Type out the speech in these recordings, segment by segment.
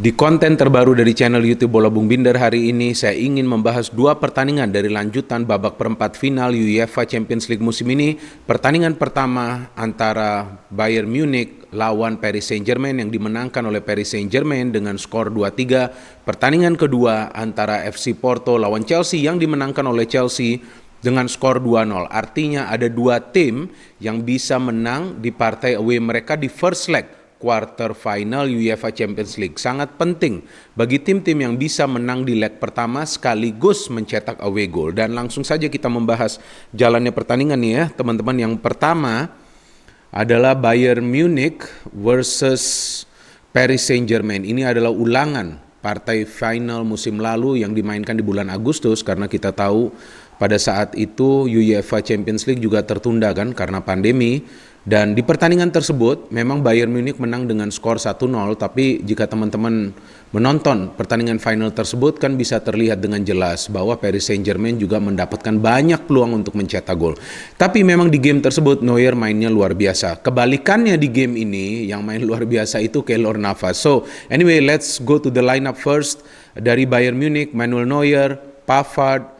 Di konten terbaru dari channel YouTube Bola Bung Binder hari ini, saya ingin membahas dua pertandingan dari lanjutan babak perempat final UEFA Champions League musim ini. Pertandingan pertama antara Bayern Munich lawan Paris Saint-Germain yang dimenangkan oleh Paris Saint-Germain dengan skor 2-3. Pertandingan kedua antara FC Porto lawan Chelsea yang dimenangkan oleh Chelsea dengan skor 2-0. Artinya ada dua tim yang bisa menang di partai away mereka di first leg quarter final UEFA Champions League. Sangat penting bagi tim-tim yang bisa menang di leg pertama sekaligus mencetak away goal. Dan langsung saja kita membahas jalannya pertandingan nih ya teman-teman. Yang pertama adalah Bayern Munich versus Paris Saint-Germain. Ini adalah ulangan partai final musim lalu yang dimainkan di bulan Agustus, karena kita tahu pada saat itu UEFA Champions League juga tertunda kan karena pandemi. Dan di pertandingan tersebut memang Bayern Munich menang dengan skor 1-0, tapi jika teman-teman menonton pertandingan final tersebut kan bisa terlihat dengan jelas bahwa Paris Saint-Germain juga mendapatkan banyak peluang untuk mencetak gol. Tapi memang di game tersebut Neuer mainnya luar biasa. Kebalikannya di game ini yang main luar biasa itu Keylor Navas. So anyway, let's go to the lineup first. Dari Bayern Munich, Manuel Neuer, Pavard,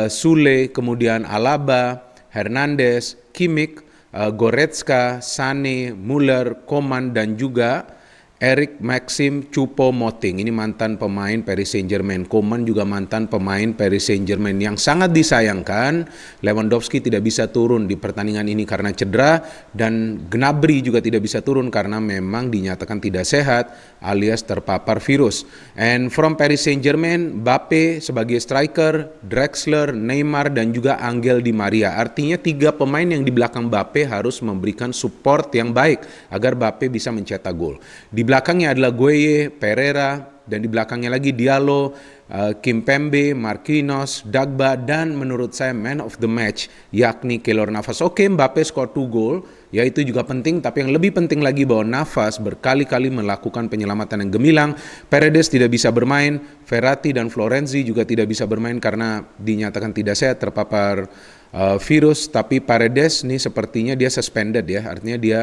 Sule, kemudian Alaba, Hernandez, Kimmich, Goretzka, Sané, Müller, Coman, dan juga Eric Maxim Choupo-Moting. Ini mantan pemain Paris Saint-Germain. Coman juga mantan pemain Paris Saint-Germain. Yang sangat disayangkan, Lewandowski tidak bisa turun di pertandingan ini karena cedera, dan Gnabry juga tidak bisa turun karena memang dinyatakan tidak sehat alias terpapar virus. And from Paris Saint-Germain, Mbappe sebagai striker, Draxler, Neymar, dan juga Angel Di Maria. Artinya tiga pemain yang di belakang Mbappe harus memberikan support yang baik agar Mbappe bisa mencetak gol. Di belakangnya adalah Gueye, Pereira, dan di belakangnya lagi Diallo, Kimpembe, Marquinhos, Dagba, dan menurut saya man of the match yakni Keylor Navas. Oke, Mbappe skor 2 gol, ya itu juga penting, tapi yang lebih penting lagi bahwa Navas berkali-kali melakukan penyelamatan yang gemilang. Paredes tidak bisa bermain, Verratti dan Florenzi juga tidak bisa bermain karena dinyatakan tidak sehat terpapar virus, tapi Paredes nih sepertinya dia suspended ya, artinya dia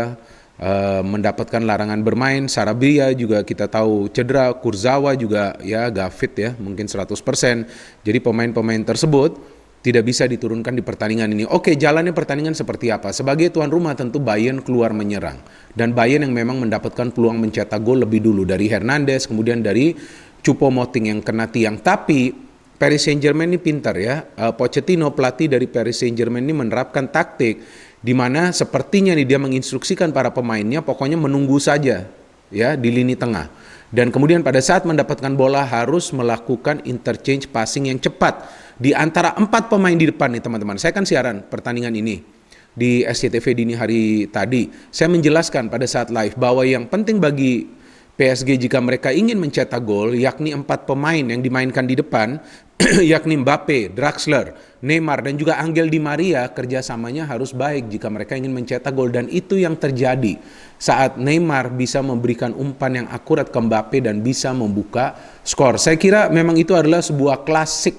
mendapatkan larangan bermain. Sarabia juga kita tahu cedera, Kurzawa juga ya gak fit ya, mungkin 100%. Jadi pemain-pemain tersebut tidak bisa diturunkan di pertandingan ini. Oke, jalannya pertandingan seperti apa? Sebagai tuan rumah tentu Bayern keluar menyerang. Dan Bayern yang memang mendapatkan peluang mencetak gol lebih dulu dari Hernandez, kemudian dari Choupo-Moting yang kena tiang. Tapi Paris Saint-Germain ini pintar ya. Pochettino, pelatih dari Paris Saint-Germain ini menerapkan taktik di mana sepertinya nih dia menginstruksikan para pemainnya pokoknya menunggu saja ya di lini tengah. Dan kemudian pada saat mendapatkan bola harus melakukan interchange passing yang cepat di antara 4 pemain di depan nih teman-teman. Saya kan siaran pertandingan ini di SCTV dini hari tadi. Saya menjelaskan pada saat live bahwa yang penting bagi PSG jika mereka ingin mencetak gol yakni 4 pemain yang dimainkan di depan yakni Mbappe, Draxler, Neymar, dan juga Angel Di Maria. Kerjasamanya harus baik jika mereka ingin mencetak gol, dan itu yang terjadi saat Neymar bisa memberikan umpan yang akurat ke Mbappe dan bisa membuka skor. Saya kira memang itu adalah sebuah klasik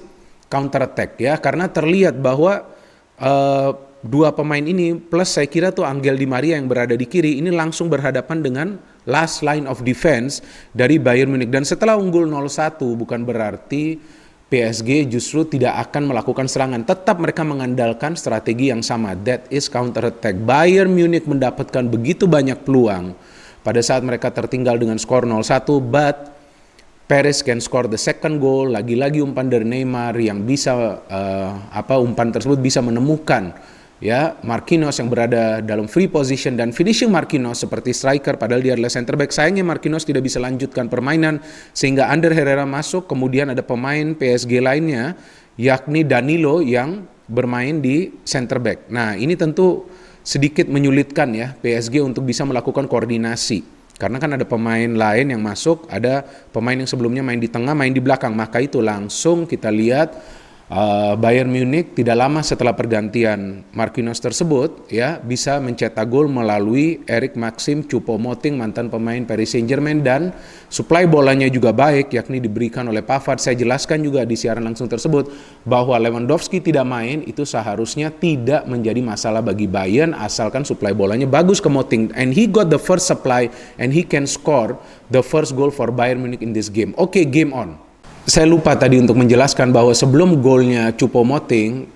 counter attack ya, karena terlihat bahwa dua pemain ini plus saya kira tuh Angel Di Maria yang berada di kiri ini langsung berhadapan dengan last line of defense dari Bayern Munich. Dan setelah unggul 0-1 bukan berarti PSG justru tidak akan melakukan serangan. Tetap mereka mengandalkan strategi yang sama, that is counter attack. Bayern Munich mendapatkan begitu banyak peluang pada saat mereka tertinggal dengan skor 0-1, but Paris can score the second goal. Lagi-lagi umpan dari Neymar yang bisa umpan tersebut bisa menemukan ya Marquinhos yang berada dalam free position, dan finishing Marquinhos seperti striker padahal dia adalah center back. Sayangnya Marquinhos tidak bisa lanjutkan permainan sehingga Ander Herrera masuk. Kemudian ada pemain PSG lainnya yakni Danilo yang bermain di center back. Nah, ini tentu sedikit menyulitkan ya PSG untuk bisa melakukan koordinasi. Karena kan ada pemain lain yang masuk, ada pemain yang sebelumnya main di tengah, main di belakang. Maka itu langsung kita lihat Bayern Munich tidak lama setelah pergantian Marquinhos tersebut ya bisa mencetak gol melalui Eric Maxim Choupo-Moting, mantan pemain Paris Saint-Germain, dan suplai bolanya juga baik yakni diberikan oleh Pavard. Saya jelaskan juga di siaran langsung tersebut bahwa Lewandowski tidak main itu seharusnya tidak menjadi masalah bagi Bayern asalkan suplai bolanya bagus ke Moting, and he got the first supply and he can score the first goal for Bayern Munich in this game. Oke, game on. Saya lupa tadi untuk menjelaskan bahwa sebelum golnya Choupo-Moting,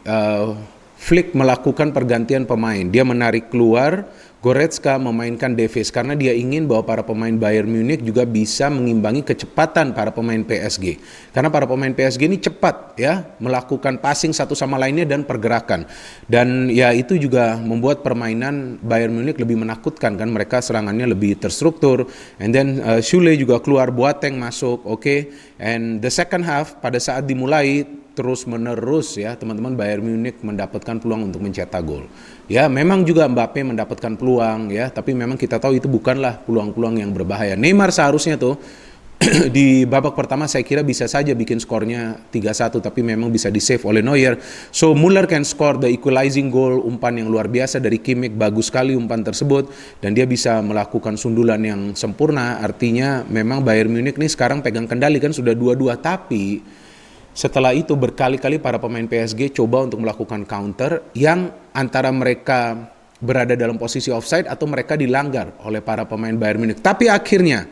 Flick melakukan pergantian pemain. Dia menarik keluar Goretzka, memainkan Davies karena dia ingin bahwa para pemain Bayern Munich juga bisa mengimbangi kecepatan para pemain PSG. Karena para pemain PSG ini cepat ya melakukan passing satu sama lainnya dan pergerakan. Dan ya itu juga membuat permainan Bayern Munich lebih menakutkan kan, mereka serangannya lebih terstruktur. And then Schüle juga keluar, Boateng masuk, oke. And the second half pada saat dimulai terus menerus ya teman-teman, Bayern Munich mendapatkan peluang untuk mencetak gol. Ya memang juga Mbappe mendapatkan peluang ya, tapi memang kita tahu itu bukanlah peluang-peluang yang berbahaya. Neymar seharusnya tuh di babak pertama saya kira bisa saja bikin skornya 3-1, tapi memang bisa di-save oleh Neuer. So Müller can score the equalizing goal, umpan yang luar biasa dari Kimmich, bagus sekali umpan tersebut, dan dia bisa melakukan sundulan yang sempurna. Artinya memang Bayern Munich nih sekarang pegang kendali kan, sudah 2-2, tapi setelah itu berkali-kali para pemain PSG coba untuk melakukan counter yang antara mereka berada dalam posisi offside atau mereka dilanggar oleh para pemain Bayern Munich. Tapi akhirnya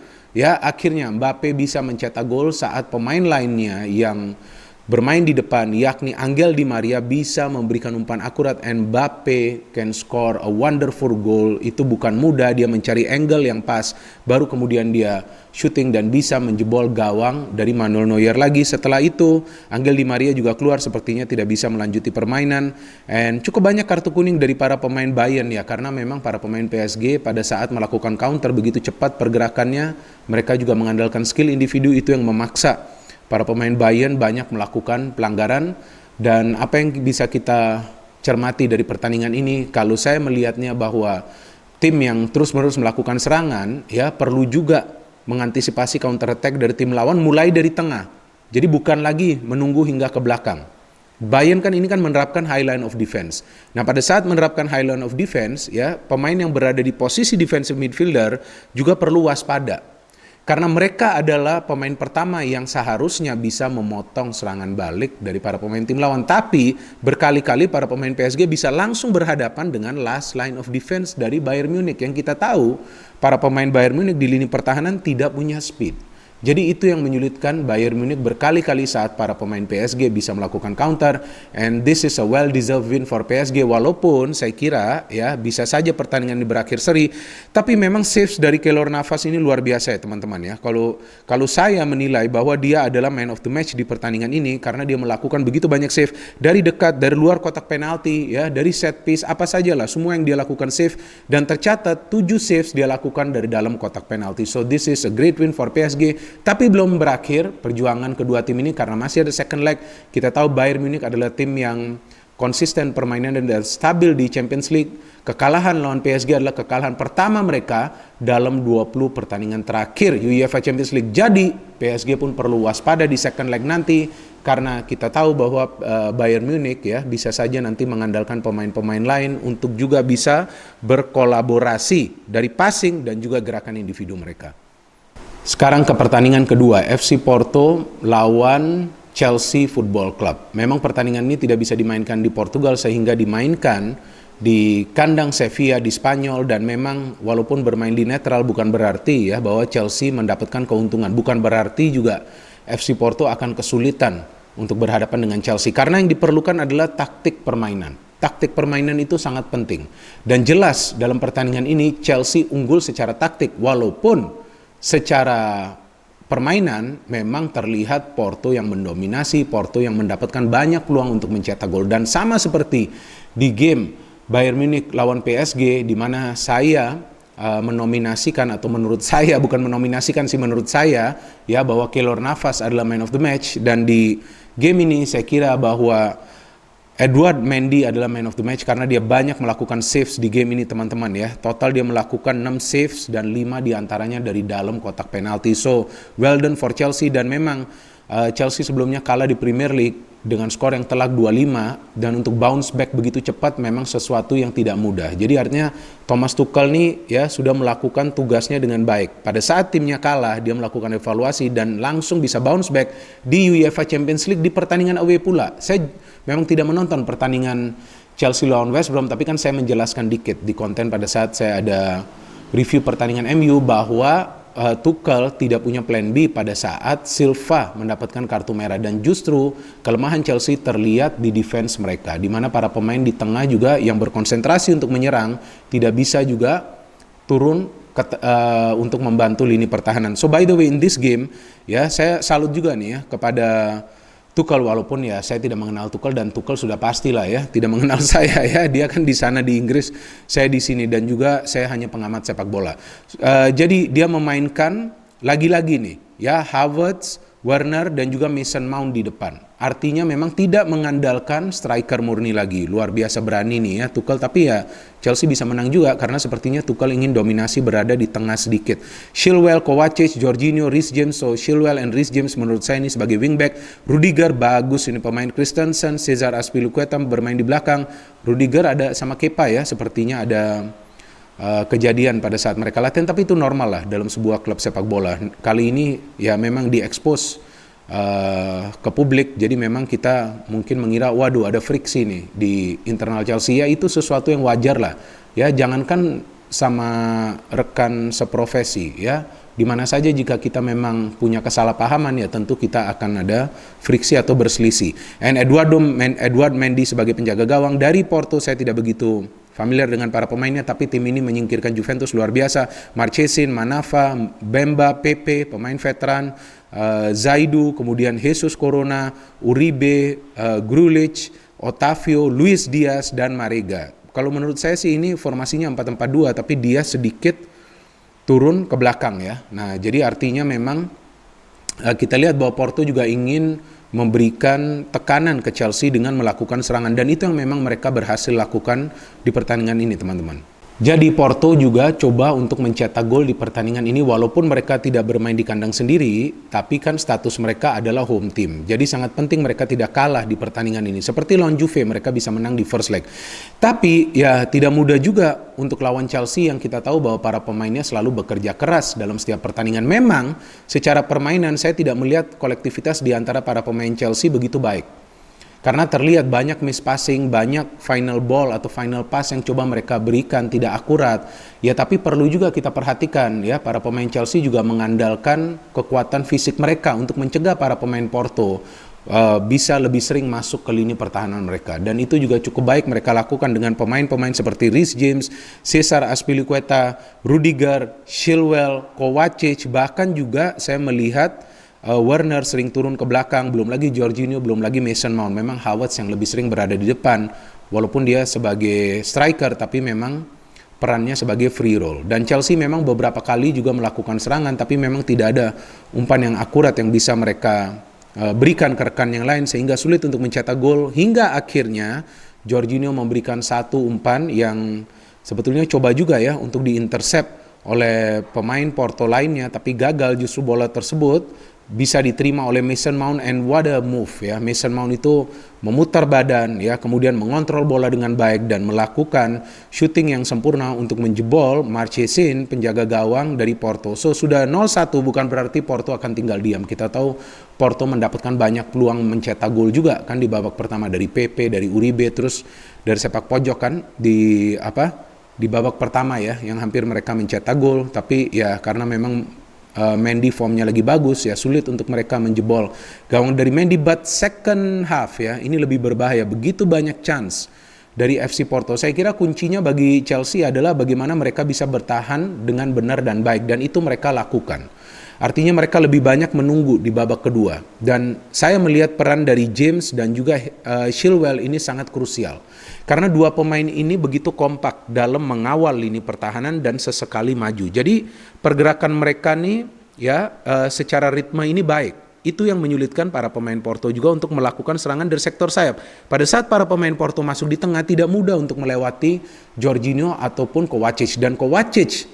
Mbappe bisa mencetak gol saat pemain lainnya yang bermain di depan yakni Angel Di Maria bisa memberikan umpan akurat, and Mbappe can score a wonderful goal. Itu bukan mudah, dia mencari angle yang pas, baru kemudian dia shooting dan bisa menjebol gawang dari Manuel Neuer lagi. Setelah itu Angel Di Maria juga keluar, sepertinya tidak bisa melanjuti permainan, and cukup banyak kartu kuning dari para pemain Bayern ya, karena memang para pemain PSG pada saat melakukan counter begitu cepat pergerakannya, mereka juga mengandalkan skill individu, itu yang memaksa para pemain Bayern banyak melakukan pelanggaran. Dan apa yang bisa kita cermati dari pertandingan ini, kalau saya melihatnya bahwa tim yang terus-menerus melakukan serangan ya perlu juga mengantisipasi counter attack dari tim lawan mulai dari tengah. Jadi bukan lagi menunggu hingga ke belakang. Bayern kan ini kan menerapkan high line of defense. Nah, pada saat menerapkan high line of defense ya, pemain yang berada di posisi defensive midfielder juga perlu waspada. Karena mereka adalah pemain pertama yang seharusnya bisa memotong serangan balik dari para pemain tim lawan. Tapi berkali-kali para pemain PSG bisa langsung berhadapan dengan last line of defense dari Bayern Munich. Yang kita tahu para pemain Bayern Munich di lini pertahanan tidak punya speed. Jadi itu yang menyulitkan Bayern Munich berkali-kali saat para pemain PSG bisa melakukan counter, and this is a well-deserved win for PSG. Walaupun saya kira ya bisa saja pertandingan ini berakhir seri, tapi memang saves dari Keylor Navas ini luar biasa ya teman-teman ya. Kalau saya menilai bahwa dia adalah man of the match di pertandingan ini karena dia melakukan begitu banyak save dari dekat, dari luar kotak penalti ya, dari set piece, apa sajalah semua yang dia lakukan save, dan tercatat 7 saves dia lakukan dari dalam kotak penalti. So this is a great win for PSG. Tapi belum berakhir perjuangan kedua tim ini karena masih ada second leg. Kita tahu Bayern Munich adalah tim yang konsisten permainan dan stabil di Champions League. Kekalahan lawan PSG adalah kekalahan pertama mereka dalam 20 pertandingan terakhir UEFA Champions League. Jadi PSG pun perlu waspada di second leg nanti, karena kita tahu bahwa Bayern Munich ya bisa saja nanti mengandalkan pemain-pemain lain untuk juga bisa berkolaborasi dari passing dan juga gerakan individu mereka. Sekarang ke pertandingan kedua, FC Porto lawan Chelsea Football Club. Memang pertandingan ini tidak bisa dimainkan di Portugal sehingga dimainkan di kandang Sevilla di Spanyol, dan memang walaupun bermain di netral bukan berarti ya bahwa Chelsea mendapatkan keuntungan. Bukan berarti juga FC Porto akan kesulitan untuk berhadapan dengan Chelsea, karena yang diperlukan adalah taktik permainan. Taktik permainan itu sangat penting. Dan jelas dalam pertandingan ini Chelsea unggul secara taktik, walaupun secara permainan memang terlihat Porto yang mendominasi, Porto yang mendapatkan banyak peluang untuk mencetak gol. Dan sama seperti di game Bayern Munich lawan PSG, di mana saya menominasikan, atau menurut saya, bukan menominasikan sih, menurut saya ya bahwa Keylor Navas adalah man of the match. Dan di game ini saya kira bahwa Edouard Mendy adalah man of the match karena dia banyak melakukan saves di game ini teman-teman ya. Total dia melakukan 6 saves dan 5 diantaranya dari dalam kotak penalti. So well done for Chelsea. Dan memang Chelsea sebelumnya kalah di Premier League dengan skor yang telak 2-5, dan untuk bounce back begitu cepat memang sesuatu yang tidak mudah. Jadi artinya Thomas Tuchel nih ya sudah melakukan tugasnya dengan baik. Pada saat timnya kalah, dia melakukan evaluasi dan langsung bisa bounce back di UEFA Champions League di pertandingan away pula. Saya memang tidak menonton pertandingan Chelsea lawan West Brom, tapi kan saya menjelaskan dikit di konten pada saat saya ada review pertandingan MU bahwa Tuchel tidak punya plan B pada saat Silva mendapatkan kartu merah, dan justru kelemahan Chelsea terlihat di defense mereka, di mana para pemain di tengah juga yang berkonsentrasi untuk menyerang tidak bisa juga turun untuk membantu lini pertahanan. So by the way, in this game ya saya salut juga nih ya kepada Tuchel, walaupun ya saya tidak mengenal Tuchel dan Tuchel sudah pastilah ya tidak mengenal saya ya, dia kan di sana di Inggris, saya di sini, dan juga saya hanya pengamat sepak bola. Jadi dia memainkan lagi-lagi nih ya Havertz, Werner dan juga Mason Mount di depan. Artinya memang tidak mengandalkan striker murni lagi. Luar biasa berani nih ya Tuchel, tapi ya Chelsea bisa menang juga karena sepertinya Tuchel ingin dominasi berada di tengah sedikit. Chilwell, Kovacic, Jorginho, Reece James. So Chilwell and Reece James menurut saya ini sebagai wingback. Rudiger bagus ini pemain. Christensen, Cesar Azpilicueta bermain di belakang. Rudiger ada sama Kepa ya, sepertinya ada kejadian pada saat mereka latihan, tapi itu normal lah dalam sebuah klub sepak bola. Kali ini ya memang diekspos ke publik, jadi memang kita mungkin mengira waduh ada friksi nih di internal Chelsea, ya itu sesuatu yang wajar lah ya, jangankan sama rekan seprofesi ya, dimana saja jika kita memang punya kesalahpahaman ya tentu kita akan ada friksi atau berselisih. And Edouard Mendy sebagai penjaga gawang dari Porto, saya tidak begitu familiar dengan para pemainnya, tapi tim ini menyingkirkan Juventus luar biasa. Marchesin, Manava, Bemba, Pepe, pemain veteran, Zaidu, kemudian Jesus Corona, Uribe, Grulic, Otavio, Luis Diaz, dan Marega. Kalau menurut saya sih ini formasinya 4-4-2, tapi dia sedikit turun ke belakang ya. Nah, jadi artinya memang kita lihat bahwa Porto juga ingin memberikan tekanan ke Chelsea dengan melakukan serangan, dan itu yang memang mereka berhasil lakukan di pertandingan ini teman-teman. Jadi Porto juga coba untuk mencetak gol di pertandingan ini walaupun mereka tidak bermain di kandang sendiri, tapi kan status mereka adalah home team. Jadi sangat penting mereka tidak kalah di pertandingan ini. Seperti lawan Juve mereka bisa menang di first leg. Tapi ya tidak mudah juga untuk lawan Chelsea yang kita tahu bahwa para pemainnya selalu bekerja keras dalam setiap pertandingan. Memang secara permainan saya tidak melihat kolektivitas di antara para pemain Chelsea begitu baik. Karena terlihat banyak miss passing, banyak final ball atau final pass yang coba mereka berikan tidak akurat. Ya tapi perlu juga kita perhatikan ya, para pemain Chelsea juga mengandalkan kekuatan fisik mereka untuk mencegah para pemain Porto bisa lebih sering masuk ke lini pertahanan mereka. Dan itu juga cukup baik mereka lakukan dengan pemain-pemain seperti Reece James, Cesar Azpilicueta, Rudiger, Chilwell, Kovacic, bahkan juga saya melihat Werner sering turun ke belakang, belum lagi Jorginho, belum lagi Mason Mount. Memang Havertz yang lebih sering berada di depan, walaupun dia sebagai striker, tapi memang perannya sebagai free roll. Dan Chelsea memang beberapa kali juga melakukan serangan, tapi memang tidak ada umpan yang akurat yang bisa mereka berikan ke rekan yang lain, sehingga sulit untuk mencetak gol. Hingga akhirnya Jorginho memberikan satu umpan yang sebetulnya coba juga ya untuk diintercept oleh pemain Porto lainnya, tapi gagal. Justru bola tersebut bisa diterima oleh Mason Mount, and what a move ya. Mason Mount itu memutar badan ya, kemudian mengontrol bola dengan baik dan melakukan shooting yang sempurna untuk menjebol Marchesin, penjaga gawang dari Porto. So sudah 0-1 bukan berarti Porto akan tinggal diam. Kita tahu Porto mendapatkan banyak peluang mencetak gol juga kan di babak pertama dari Pepe, dari Uribe, terus dari sepak pojok kan di babak pertama ya yang hampir mereka mencetak gol, tapi ya karena memang Mendy formnya lagi bagus ya, sulit untuk mereka menjebol gawang dari Mendy. But second half ya, ini lebih berbahaya, begitu banyak chance dari FC Porto. Saya kira kuncinya bagi Chelsea adalah bagaimana mereka bisa bertahan dengan benar dan baik, dan itu mereka lakukan. Artinya mereka lebih banyak menunggu di babak kedua, dan saya melihat peran dari James dan juga Chilwell ini sangat krusial. Karena dua pemain ini begitu kompak dalam mengawal lini pertahanan dan sesekali maju. Jadi pergerakan mereka nih ya secara ritme ini baik. Itu yang menyulitkan para pemain Porto juga untuk melakukan serangan dari sektor sayap. Pada saat para pemain Porto masuk di tengah, tidak mudah untuk melewati Jorginho ataupun Kovacic. Dan Kovacic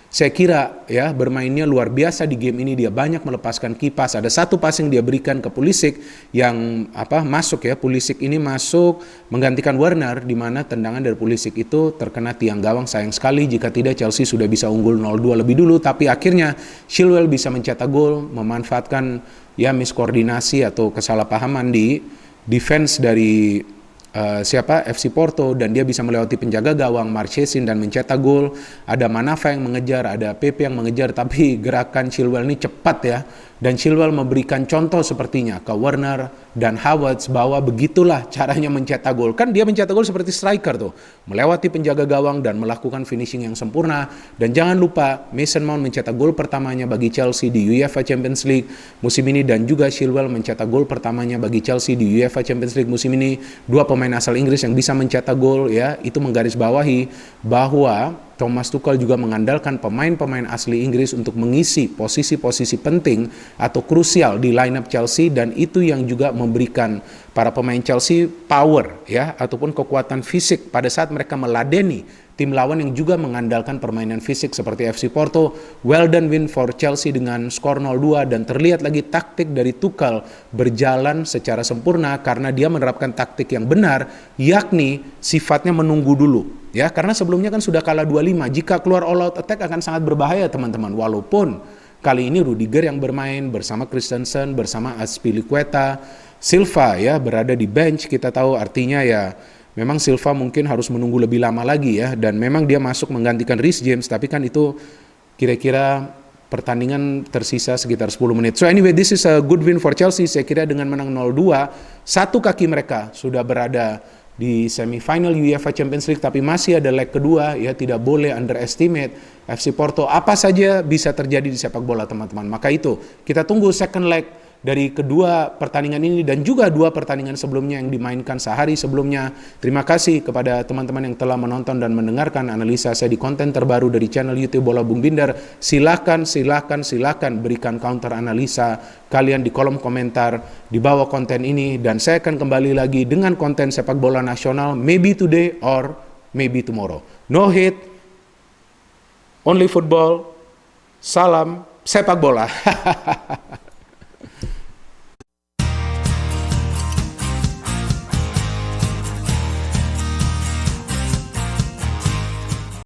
Saya kira ya bermainnya luar biasa di game ini, dia banyak melepaskan kipas. Ada satu passing dia berikan ke Pulisic yang masuk ya. Pulisic ini masuk menggantikan Werner, di mana tendangan dari Pulisic itu terkena tiang gawang. Sayang sekali, jika tidak Chelsea sudah bisa unggul 0-2 lebih dulu, tapi akhirnya Chilwell bisa mencetak gol memanfaatkan ya miskoordinasi atau kesalahpahaman di defense dari FC Porto, dan dia bisa melewati penjaga gawang Marchesin dan mencetak gol. Ada Manafa yang mengejar, ada Pepe yang mengejar, tapi gerakan Chilwell ini cepat ya, dan Chilwell memberikan contoh sepertinya ke Werner dan Havertz bahwa begitulah caranya mencetak gol. Kan dia mencetak gol seperti striker tuh, melewati penjaga gawang dan melakukan finishing yang sempurna. Dan jangan lupa Mason Mount mencetak gol pertamanya bagi Chelsea di UEFA Champions League musim ini, dan juga Chilwell mencetak gol pertamanya bagi Chelsea di UEFA Champions League musim ini. Dua pemain asal Inggris yang bisa mencetak gol ya, itu menggarisbawahi bahwa Thomas Tuchel juga mengandalkan pemain-pemain asli Inggris untuk mengisi posisi-posisi penting atau krusial di lineup Chelsea, dan itu yang juga memberikan para pemain Chelsea power ya, ataupun kekuatan fisik pada saat mereka meladeni tim lawan yang juga mengandalkan permainan fisik seperti FC Porto. Well done win for Chelsea dengan skor 0-2, dan terlihat lagi taktik dari Tuchel berjalan secara sempurna karena dia menerapkan taktik yang benar, yakni sifatnya menunggu dulu. Ya, karena sebelumnya kan sudah kalah 2-5. Jika keluar all out attack akan sangat berbahaya teman-teman. Walaupun kali ini Rudiger yang bermain bersama Christensen, bersama Azpilicueta, Silva ya berada di bench. Kita tahu artinya ya memang Silva mungkin harus menunggu lebih lama lagi ya, dan memang dia masuk menggantikan Reece James, tapi kan itu kira-kira pertandingan tersisa sekitar 10 menit. So anyway, this is a good win for Chelsea. Saya kira dengan menang 0-2, satu kaki mereka sudah berada di semifinal UEFA Champions League, tapi masih ada leg kedua ya, tidak boleh underestimate FC Porto. Apa saja bisa terjadi di sepak bola teman-teman. Maka itu kita tunggu second leg dari kedua pertandingan ini dan juga dua pertandingan sebelumnya yang dimainkan sehari sebelumnya. Terima kasih kepada teman-teman yang telah menonton dan mendengarkan analisa saya di konten terbaru dari channel YouTube Bola Bung Binder. Silakan berikan counter analisa kalian di kolom komentar di bawah konten ini, dan saya akan kembali lagi dengan konten sepak bola nasional, maybe today or maybe tomorrow. No hate, only football. Salam sepak bola.